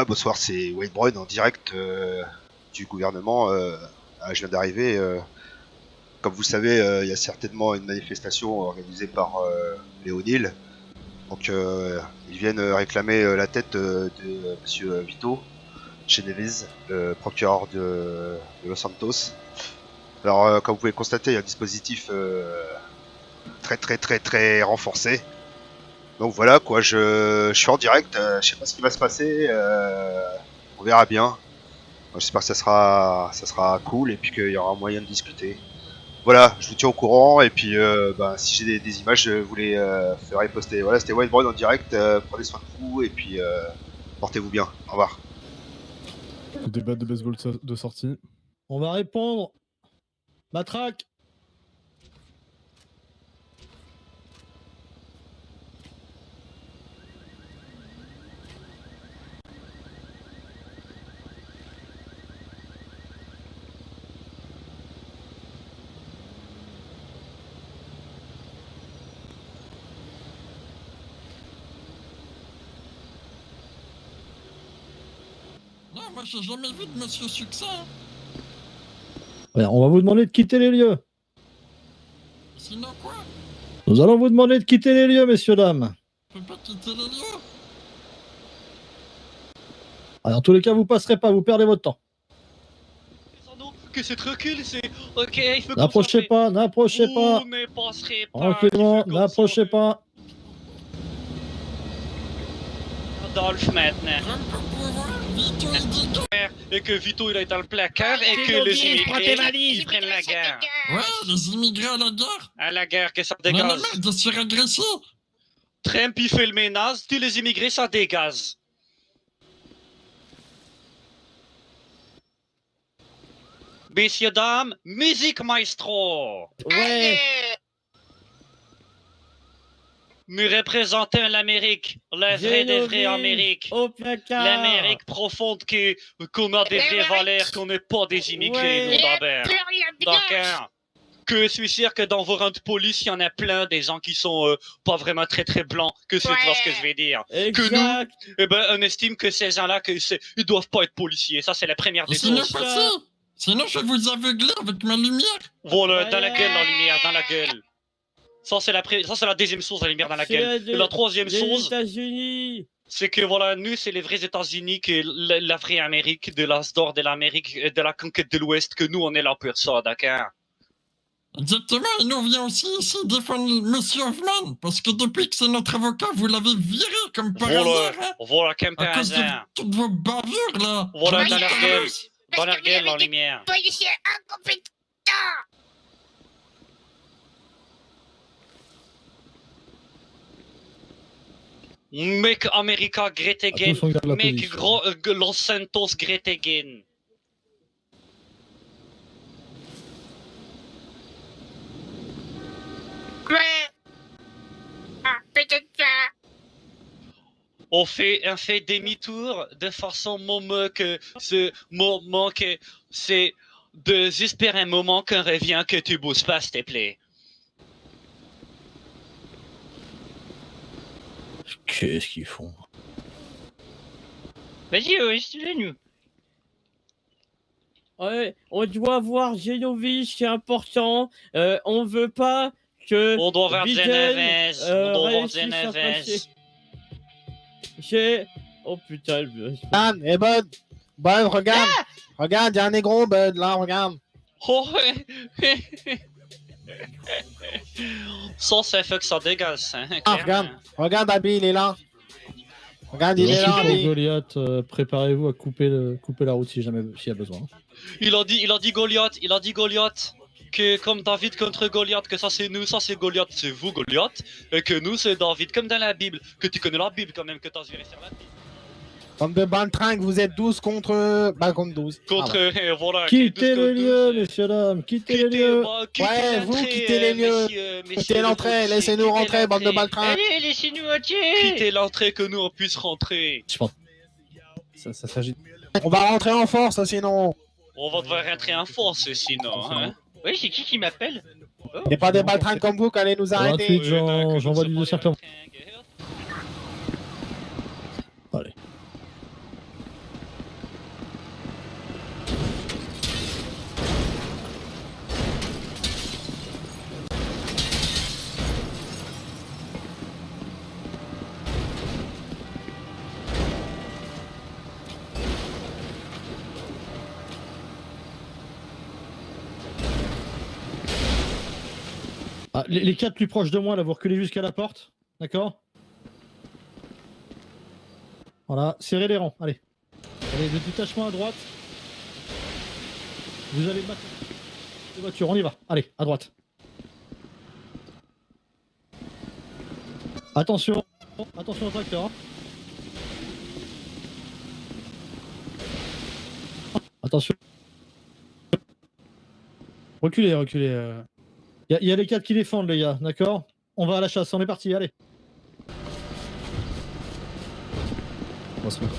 Bonsoir, c'est Wade Brown en direct du gouvernement. Je viens d'arriver. Comme vous le savez, il y a certainement une manifestation organisée par les O'Neill. Donc, ils viennent réclamer la tête de Monsieur Vito Genovese, le procureur de Los Santos. Alors, comme vous pouvez le constater, il y a un dispositif très renforcé. Donc voilà quoi, je suis en direct, je sais pas ce qui va se passer, on verra bien. J'espère que ça sera cool et puis qu'il y aura moyen de discuter. Voilà, je vous tiens au courant et puis si j'ai des images, je vous les ferai poster. Voilà, c'était White Brown en direct, prenez soin de vous et puis portez-vous bien. Au revoir. Débat de baseball de sortie. On va répondre. Matraque. Non, moi j'ai jamais vu de Monsieur Succès. Ouais, on va vous demander de quitter les lieux. Sinon quoi? Nous allons vous demander de quitter les lieux, messieurs, dames. Je peux pas quitter les lieux. Dans tous les cas, vous passerez pas, vous perdez votre temps. Que c'est tranquille, c'est ok, il faut N'approchez pas, n'approchez pas. Vous ne passerez pas. Tranquillement, n'approchez pas. Adolphe maintenant. J'aime pas pouvoir. Vito il dit que... Et que Vito il est dans le placard et que les immigrés ils prennent la guerre. Ouais, les immigrés à la guerre. À la guerre, que ça Non, non, dégage. non, de se faire agresser. Trump il fait le ménage, tous les immigrés ça dégage. Messieurs, dames, musique maestro. Ouais. Nous représentons l'Amérique, la vraie des vraies Amérique. Au placard. L'Amérique profonde qu'on a des vraies valeurs, qu'on n'est pas des immigrés, nous d'abord. D'accord. Que je suis sûr que dans vos rangs de police, il y en a plein des gens qui sont pas vraiment très blancs, que c'est tu vois ce que je vais dire. Exact. Que nous, eh ben, on estime que ces gens-là, ils doivent pas être policiers. Ça, c'est la première des Sinon choses. passez. Sinon je vais vous aveugler avec ma lumière. Voilà, dans la gueule, la lumière, dans la gueule. Ça, c'est la deuxième source, la lumière dans la gueule. Et la troisième source, États-Unis. c'est que voilà, nous, c'est les vrais États-Unis, que la vraie Amérique, de l'as d'or de l'Amérique, de la conquête de l'Ouest, que nous, on est là pour ça, d'accord? Exactement, et nous on vient aussi ici défendre Monsieur Hoffman, parce que depuis que c'est notre avocat, vous l'avez viré comme par hasard, hein, Voilà, comme à par cause de hasard. toutes vos bavures là. Voilà, J'en dans ai leur pas gueule. plus. Dans leur gueule, en lumière. Policier incompétent. Make America great again. Attention, garde la Make position. Los Santos great again. Quoi? Ah, peut-être ça. On fait demi-tour de façon que c'est j'espère un moment qu'on revient que tu bouges pas, s'il te plaît. Qu'est-ce qu'ils font? Vas-y, excusez-nous. Ouais, on doit voir Genovese, c'est important. On veut pas que On doit voir Biden, Genovese. On doit voir réussisse à passer. Genovese. J'ai... Oh putain, le... Bud, hey Bud, Bud, regarde, regarde, il y a un négro, Bud, là, regarde. Oh, ça fait que ça dégage, hein, Ah, clairement. regarde, Abby, il est là. Regarde, il est là, Pour Abby. Goliath, préparez-vous à couper la route s'il y a besoin. Il a dit Goliath, que comme David contre Goliath, que ça c'est nous, ça c'est Goliath, c'est vous Goliath, et que nous c'est David, comme dans la Bible, que tu connais la Bible quand même, que t'as viré sur la Bible. Bande de baltringues, vous êtes 12 contre... Bah, contre 12. Contre, voilà. Quittez les lieux, messieurs, dames, quittez les lieux. Ouais, vous, quittez les lieux. Quittez l'entrée, laissez-nous rentrer, bande de baltringues. Allez, laissez-nous entrer. Quittez l'entrée, que nous on puisse rentrer. Je pense... Ça s'agit... On va rentrer en force, sinon. On va devoir rentrer en force sinon, hein. Oui, c'est qui m'appelle? Il n'y a pas des baltringues comme vous qui allez nous arrêter. 28, j'envoie du décerclement. Allez. Ah, les 4 plus proches de moi, là, vous reculez jusqu'à la porte. D'accord? Voilà, serrez les rangs, allez. Allez, le détachement à droite. Vous allez battre les voitures, on y va. Allez, à droite. Attention, attention au tracteur. Hein. Attention. Reculez, reculez. Il y a les 4 qui défendent, les gars, d'accord? On va à la chasse, on est parti, allez. On va se mettre.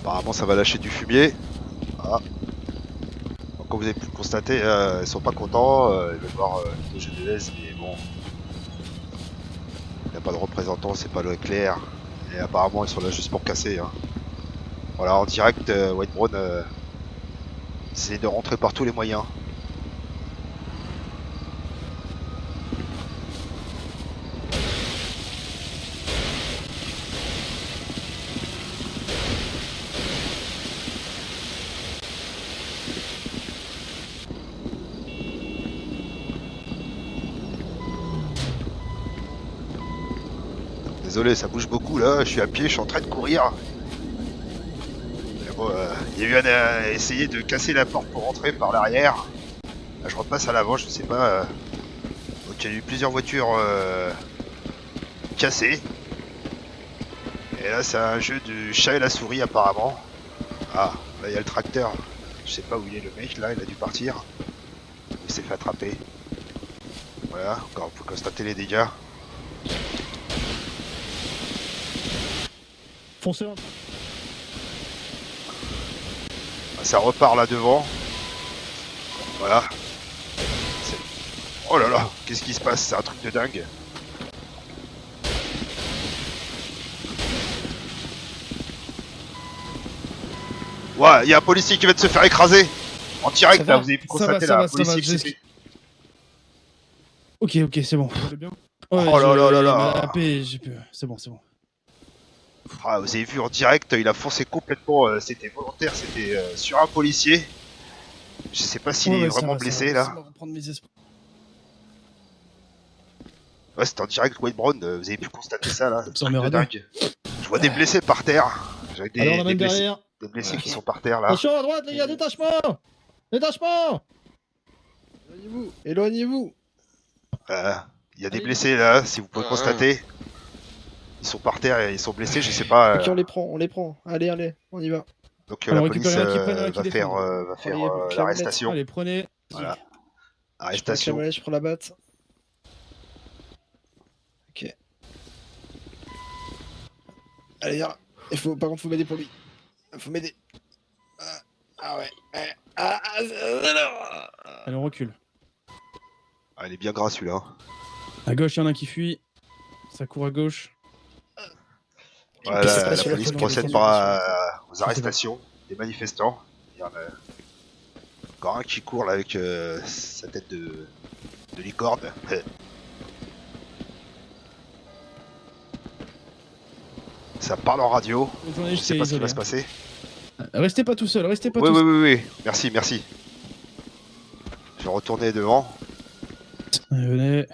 Apparemment, ça va lâcher du fumier. Ah. Donc, comme vous avez pu le constater, ils sont pas contents. Ils veulent voir le GDS, mais bon. Il n'y a pas de représentant, c'est pas le clair. Et apparemment, ils sont là juste pour casser. Hein. Voilà, en direct, White Brown essaie de rentrer par tous les moyens. Désolé, ça bouge beaucoup là, je suis à pied, je suis en train de courir. Mais bon, il y a eu essayer de casser la porte pour rentrer par l'arrière. Là, je repasse à l'avant, je sais pas. Donc il y a eu plusieurs voitures cassées. Et là, c'est un jeu du chat et la souris apparemment. Ah, là il y a le tracteur. Je sais pas où il est le mec, là il a dû partir. Il s'est fait attraper. Voilà, encore on peut constater les dégâts. Foncez. Ça repart là devant. Voilà. Oh là là, qu'est-ce qui se passe? C'est un truc de dingue. Ouais, il y a un policier qui vient de se faire écraser. En direct là, vous avez pu constater là, un policier qui s'est fait... Ok, c'est bon. Vous allez bien? Ouais, Oh là là là là. C'est bon, c'est bon. Ah, vous avez vu en direct, il a foncé complètement, c'était volontaire, c'était sur un policier. Je sais pas s'il est vraiment blessé là. Ouais, c'était en direct White Brown, vous avez pu constater ça là. C'est de dingue. Je vois des blessés par terre. J'ai des blessés qui sont par terre là. Attention à droite, les gars, détachement! Détachement! Éloignez-vous, éloignez-vous. Il y a des blessés là, si vous pouvez constater. Ils sont par terre et ils sont blessés, je sais pas. Ok, on les prend. Allez, allez, on y va. Donc la police va faire l'arrestation. Allez, prenez. Voilà. Je Arrestation. prends la batte. Ok. Allez, viens là. Par contre, faut m'aider pour lui. Faut m'aider. Ah ouais. Allez, on recule. Ah, il est bien gras celui-là. À gauche, il y en a un qui fuit. Ça court à gauche. Voilà, la police procède aux arrestations des manifestants. Il y en a encore un qui court là avec sa tête de licorne. Ça parle en radio. Je sais pas ce qui va se passer. Restez pas tout seul, restez pas Oui, tout oui, seul. oui, oui. Merci, merci. Je vais retourner devant. Allez, venez.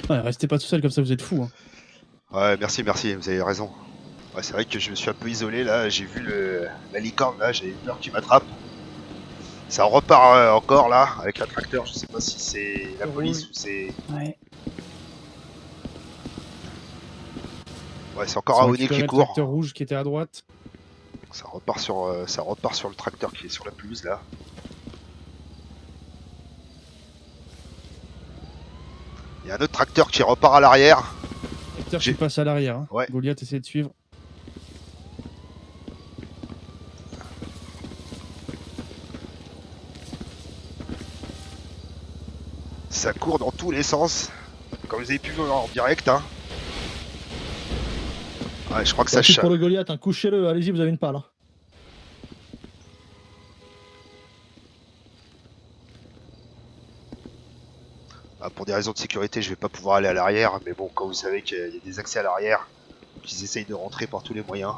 Ouais, restez pas tout seul comme ça, vous êtes fous. Hein. Ouais, merci, merci, vous avez raison. Ouais, c'est vrai que je me suis un peu isolé là, j'ai vu la licorne là, j'ai peur qu'il m'attrape. Ça repart encore là, avec un tracteur, je sais pas si c'est la police ou c'est... Ouais. Ouais, c'est encore un Oni qui court. Le tracteur rouge qui était à droite. Ça repart sur le tracteur qui est sur la pelouse là. Il y a un autre tracteur qui repart à l'arrière. Tracteur qui passe à l'arrière. Hein. Ouais. Goliath essaie de suivre. Ça court dans tous les sens. Comme vous avez pu voir en direct. Hein. Ouais, je crois que ça chasse. Pour le Goliath, hein, couchez-le, allez-y, vous avez une palle. Hein. Pour des raisons de sécurité, je vais pas pouvoir aller à l'arrière, mais bon, quand vous savez qu'il y a des accès à l'arrière, ils essayent de rentrer par tous les moyens.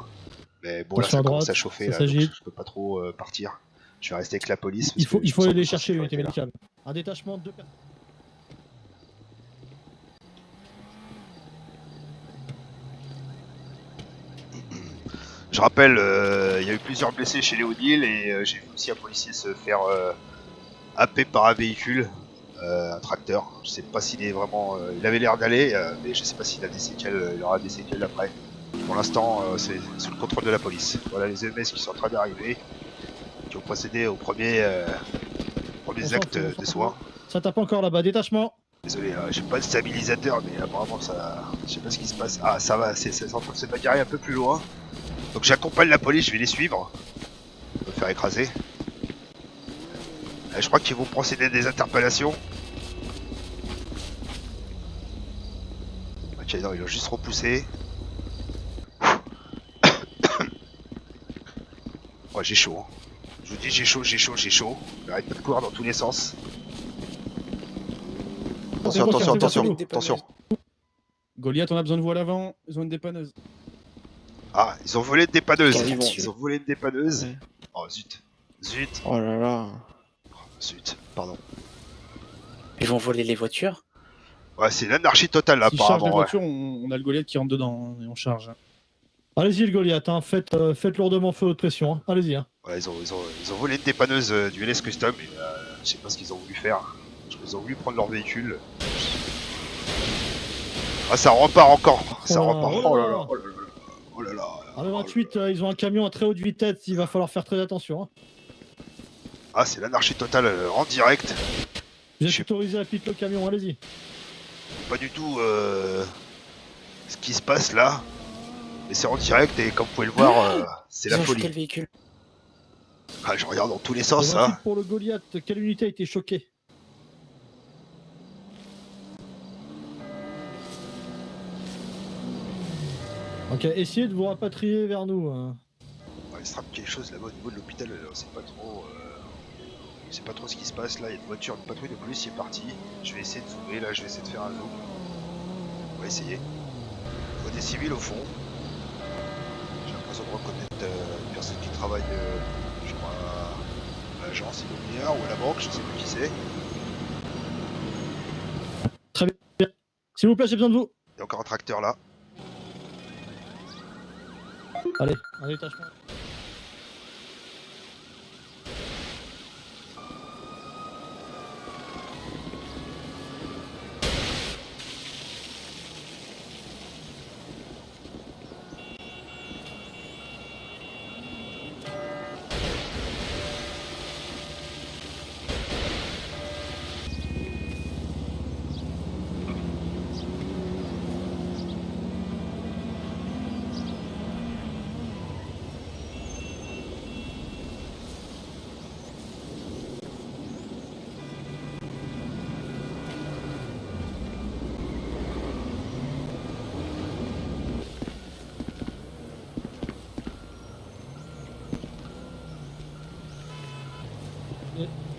Mais bon, là, ça commence à chauffer, là, donc je peux pas trop partir. Je vais rester avec la police. Il faut, parce que il je faut me aller sens les plus en chercher, unité sécurité, là. médicale. Un détachement de 2 personnes. Je rappelle, il y a eu plusieurs blessés chez les O'Neill et j'ai vu aussi un policier se faire happer par un véhicule, un tracteur. Je sais pas s'il est vraiment. Il avait l'air d'aller, mais je sais pas s'il a des séquelles. Il aura des séquelles après. Pour l'instant, c'est sous le contrôle de la police. Voilà les EMS qui sont en train d'arriver, qui ont procédé aux premiers actes de soins. Ça tape encore là-bas, détachement. Désolé, j'ai pas de stabilisateur, mais apparemment ça. Je sais pas ce qui se passe. Ah, ça va, c'est en train de se bagarrer un peu plus loin. Donc j'accompagne la police, je vais les suivre. Me faire écraser. Je crois qu'ils vont procéder à des interpellations. Ok, non, ils l'ont juste repoussé. Ouais, j'ai chaud. Hein. Je vous dis, j'ai chaud. J'arrête pas de courir dans tous les sens. Attention. Goliath, on a besoin de vous à l'avant. Ils ont une dépanneuse. Ah, ils ont volé une dépanneuse. Attends, Ils ont volé une dépanneuse. Ouais. Oh, zut. Oh là là. Zut, pardon. Ils vont voler les voitures? Ouais, c'est l'anarchie totale là, Si charge apparemment. la Ouais. voiture, on a le Goliath qui rentre dedans hein, et on charge. Allez-y le Goliath, hein. Faites lourdement feu haute pression. Hein. Allez-y. Hein. Ouais, ils ont volé une dépanneuse du LS Custom et je sais pas ce qu'ils ont voulu faire. Ils ont voulu prendre leur véhicule. Ah, ça repart encore. Ça repart. Oh là là. Oh là là. À 28, ils ont un camion à très haute vitesse, il va falloir faire très attention. Hein. Ah, c'est l'anarchie totale en direct. Vous êtes autorisé à piquer le camion, allez-y. Pas du tout ce qui se passe là. Mais c'est en direct et comme vous pouvez le voir, c'est la folie. Quel véhicule? Ah, je regarde dans tous les sens. Hein. Pour le Goliath, quelle unité a été choquée? Ok, essayez de vous rapatrier vers nous. Hein. Ouais, il se rappe quelque chose là-bas au niveau de l'hôpital, on sait pas trop. Je sais pas trop ce qui se passe là, il y a une voiture, une patrouille de police qui est partie. Je vais essayer de zoomer là, je vais essayer de faire un zoom. On va essayer. Il y a des civils au fond. J'ai l'impression de reconnaître une personne qui travaille, je crois, à l'agence immobilière ou à la banque, je sais plus qui c'est. Très bien. S'il vous plaît, j'ai besoin de vous. Il y a encore un tracteur là. Allez, un détachement.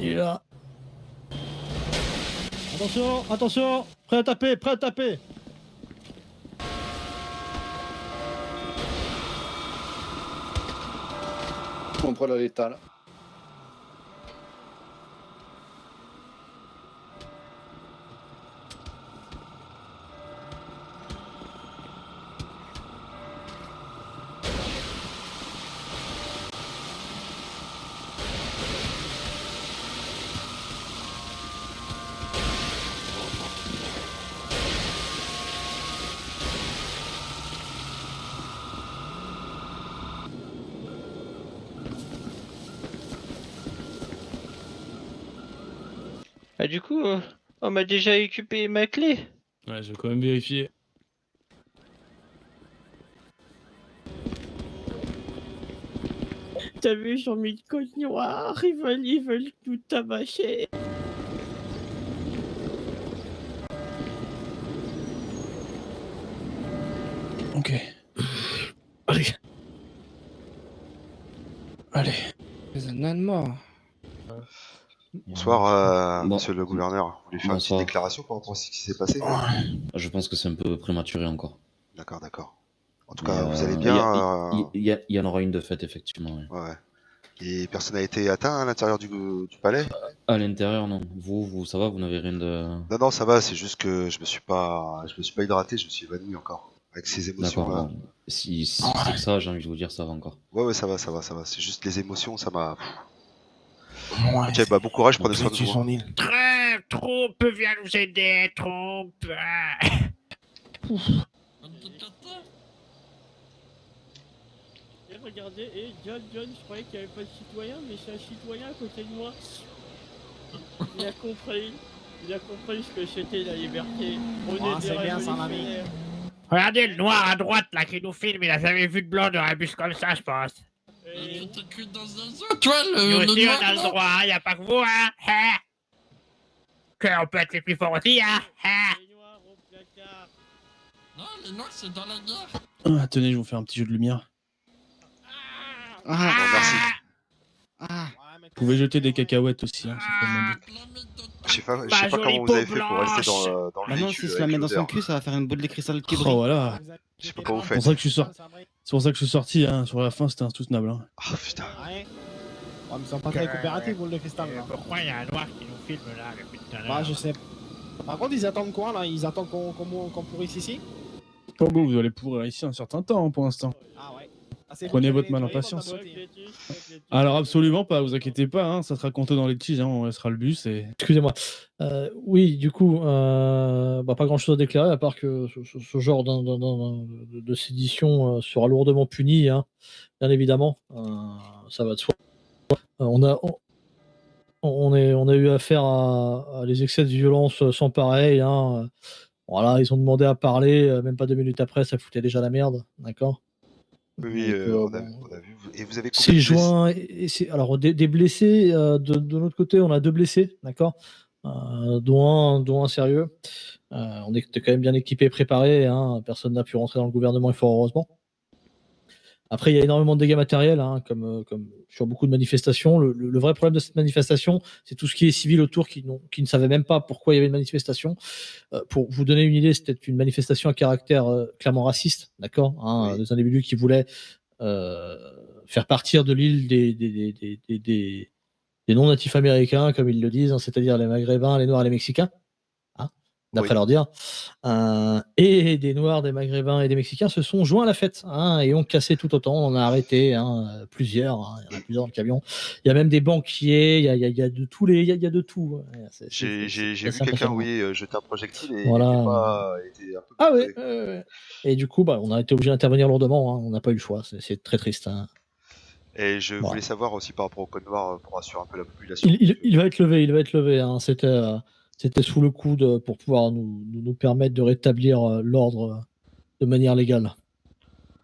Il est là. Attention, attention. Prêt à taper, prêt à taper. Contrôle à l'état là. Bah du coup, on m'a déjà occupé ma clé. Ouais, je vais quand même vérifier. T'as vu, ils ont mis le code noir, ils veulent tout tabasser. Ok. Allez. Allez. C'est un Allemand. Bonsoir, Bon. monsieur le gouverneur. Vous voulez faire une petite Bonsoir. déclaration par rapport à ce qui s'est passé? Je pense que c'est un peu prématuré encore. D'accord. En tout Mais, cas, vous allez bien Il y en aura une de faite, effectivement. Ouais. Ouais. Et personne n'a été atteint à l'intérieur du palais? À l'intérieur, non. Vous, ça va, vous n'avez rien de... Non, non, ça va, c'est juste que je me suis pas hydraté, je me suis évanoui encore. Avec ces émotions D'accord, là. bon. Si c'est que ça, j'ai envie de vous dire, ça va encore. Ouais, ça va. C'est juste les émotions, ça m'a. Ok, bah bon courage, prenez soin de vous. son île. Trompe vient nous aider, Trompe. Et regardez, et John, je croyais qu'il n'y avait pas de citoyen, mais c'est un citoyen à côté de moi. Il a compris ce que c'était la liberté. On est des c'est bien ça, l'ami. révolutionnaires. Regardez le noir à droite là qui nous filme, il a jamais vu de blanc dans un bus comme ça, je pense. Et- T'es cru dans un zoo, toi, Nous le aussi noir, on a le là. droit, y a pas que vous, hein. Que on peut être les plus forts aussi, hein. Les noirs au placard. Non, les noirs, c'est dans la guerre. Ah, tenez, je vous fais un petit jeu de lumière. Bon, merci. Vous pouvez jeter des cacahuètes aussi, hein, ça fait moins de- Je sais pas Ma comment jolie vous avez peau fait pour rester dans le Maintenant, véhicule si se la avec met dans son l'odeur. cul, ça va faire une boule de cristal qui Oh, brille. voilà. Je sais pas comment vous C'est faites. pour ça que je suis sorti. C'est pour ça que je suis sorti, hein. Sur la fin, c'était insoutenable. Hein. Ah putain. On me sent pas très coopératif, boule de cristal là. Pourquoi y a un noir qui nous filme là depuis tout à l'heure? Bah, je sais. Par contre, ils attendent quoi là? Ils attendent qu'on pourrisse ici? Oh, bon, vous allez pourrir ici un certain temps hein, pour l'instant. Ah ouais. Ah, c'est Prenez vous qui votre allez mal en nettoyer, patience. votre beauté. Alors, absolument pas, vous inquiétez pas, hein, ça sera compté dans les tiges, hein, on laissera le bus et. Excusez-moi. Oui, du coup, pas grand-chose à déclarer, à part que ce genre de sédition sera lourdement puni, hein, bien évidemment. Ça va de soi. On a eu affaire à des excès de violence sans pareil. Hein. Voilà, ils ont demandé à parler, même pas 2 minutes après, ça foutait déjà la merde, d'accord. Oui, Donc, on a vu. Et vous avez combien C'est de blessés? juin. Alors, des blessés, de notre côté, on a 2 blessés, d'accord, dont un sérieux. On était quand même bien équipés et préparés. Hein. Personne n'a pu rentrer dans le gouvernement, et fort heureusement. Après, il y a énormément de dégâts matériels, hein, comme sur beaucoup de manifestations. Le vrai problème de cette manifestation, c'est tout ce qui est civil autour qui ne savaient même pas pourquoi il y avait une manifestation. Pour vous donner une idée, c'était une manifestation à caractère clairement raciste, d'accord, hein, des individus qui voulaient faire partir de l'île des non-natifs américains, comme ils le disent, hein, c'est-à-dire les Maghrébins, les Noirs et les Mexicains, hein, d'après leur dire. Et des Noirs, des Maghrébins et des Mexicains se sont joints à la fête, hein, et ont cassé tout autant. On a arrêté plusieurs, hein, il y en a plusieurs dans le camion. Il y a même des banquiers, il y a de tous les, il y a de tout. Ouais, J'ai vu assez quelqu'un, impressionnant. jeter un projectile et Voilà. il était un peu. Ah ouais, ouais. Et du coup, on a été obligé d'intervenir lourdement. Hein. On n'a pas eu le choix. C'est très triste. Hein. Et je Voilà. voulais savoir aussi par rapport au code noir pour assurer un peu la population. Il va être levé. Hein. C'était sous le coude pour pouvoir nous permettre de rétablir l'ordre de manière légale.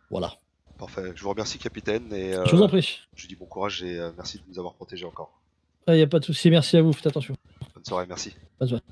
Voilà. Parfait. Je vous remercie, capitaine. Et, Je vous en prie. Je vous dis bon courage et merci de nous avoir protégés encore. Il n'y a pas de souci. Merci à vous. Faites attention. Bonne soirée, merci. Bonne soirée.